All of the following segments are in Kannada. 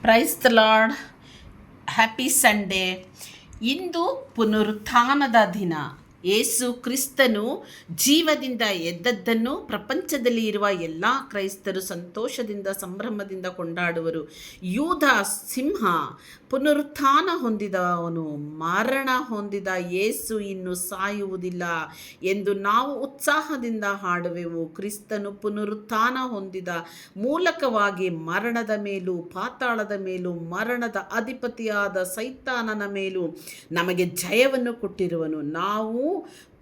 Price the lord. Happy Sunday. ಇಂದು ಪುನರುತ್ಥಾನದ ದಿನ. ಯೇಸು ಕ್ರಿಸ್ತನು ಜೀವದಿಂದ ಎದ್ದದ್ದನ್ನು ಪ್ರಪಂಚದಲ್ಲಿ ಇರುವ ಎಲ್ಲ ಕ್ರೈಸ್ತರು ಸಂತೋಷದಿಂದ ಸಂಭ್ರಮದಿಂದ ಕೊಂಡಾಡುವರು. ಯೂದ ಸಿಂಹ ಪುನರುತ್ಥಾನ ಹೊಂದಿದವನು, ಮರಣ ಹೊಂದಿದ ಯೇಸು ಇನ್ನು ಸಾಯುವುದಿಲ್ಲ ಎಂದು ನಾವು ಉತ್ಸಾಹದಿಂದ ಹಾಡುವೆವು. ಕ್ರಿಸ್ತನು ಪುನರುತ್ಥಾನ ಹೊಂದಿದ ಮೂಲಕವಾಗಿ ಮರಣದ ಮೇಲೂ ಪಾತಾಳದ ಮೇಲೂ ಮರಣದ ಅಧಿಪತಿಯಾದ ಸೈತಾನನ ಮೇಲೂ ನಮಗೆ ಜಯವನ್ನು ಕೊಟ್ಟಿರುವನು. ನಾವು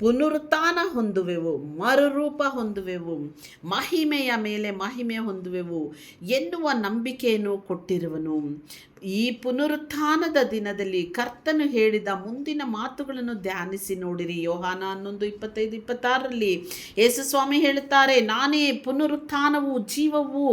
ಪುನರುತ್ಥಾನ ಹೊಂದುವೆವು, ಮರುರೂಪ ಹೊಂದುವೆವು, ಮಹಿಮೆಯ ಮೇಲೆ ಮಹಿಮೆ ಹೊಂದುವೆವು ಎನ್ನುವ ನಂಬಿಕೆಯನ್ನು ಕೊಟ್ಟಿರುವನು. ಈ ಪುನರುತ್ಥಾನದ ದಿನದಲ್ಲಿ ಕರ್ತನು ಹೇಳಿದ ಮುಂದಿನ ಮಾತುಗಳನ್ನು ಧ್ಯಾನಿಸಿ ನೋಡಿರಿ. ಯೋಹಾನ 11:25-26 ಯೇಸು ಸ್ವಾಮಿ ಹೇಳುತ್ತಾರೆ, ನಾನೇ ಪುನರುತ್ಥಾನವೂ ಜೀವವೂ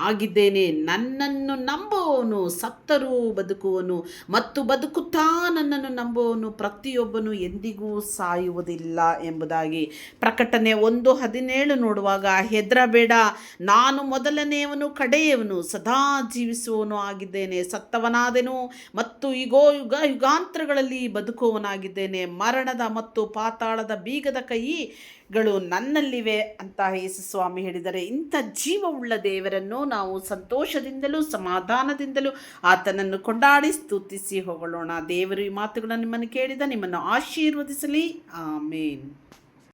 ಆಗಿದ್ದೇನೆ. ನನ್ನನ್ನು ನಂಬುವವನು ಸತ್ತರೂ ಬದುಕುವನು, ಮತ್ತು ಬದುಕುತ್ತಾ ನನ್ನನ್ನು ನಂಬುವವನು ಪ್ರತಿಯೊಬ್ಬನು ಎಂದಿಗೂ ಸಾಯುವುದಿಲ್ಲ ಎಂಬುದಾಗಿ. ಪ್ರಕಟಣೆ 1:17 ನೋಡುವಾಗ, ಹೆದರಬೇಡ, ನಾನು ಮೊದಲನೆಯವನು ಕಡೆಯವನು, ಸದಾ ಜೀವಿಸುವವನು ಆಗಿದ್ದೇನೆ. ಸತ್ತವನಾದೆನು ಮತ್ತು ಯುಗಾಂತರಗಳಲ್ಲಿ ಬದುಕುವವನಾಗಿದ್ದೇನೆ. ಮರಣದ ಮತ್ತು ಪಾತಾಳದ ಬೀಗದ ಕೈಗಳು ನನ್ನಲ್ಲಿವೆ ಅಂತ ಯೇಸು ಸ್ವಾಮಿ ಹೇಳಿದರೆ, ಇಂಥ ಜೀವವುಳ್ಳ ದೇವರನ್ನು ನಾವು ಸಂತೋಷದಿಂದಲೂ ಸಮಾಧಾನದಿಂದಲೂ ಆತನನ್ನು ಕೊಂಡಾಡಿ ಸ್ತುತಿಸಿ ಹೊಗಳೋಣ. ದೇವರು ಈ ಮಾತುಗಳನ್ನು ನಿಮ್ಮನ್ನು ಕೇಳಿದ ನಿಮ್ಮನ್ನು ಆಶೀರ್ವದಿಸಲಿ. ಆಮೇನ್.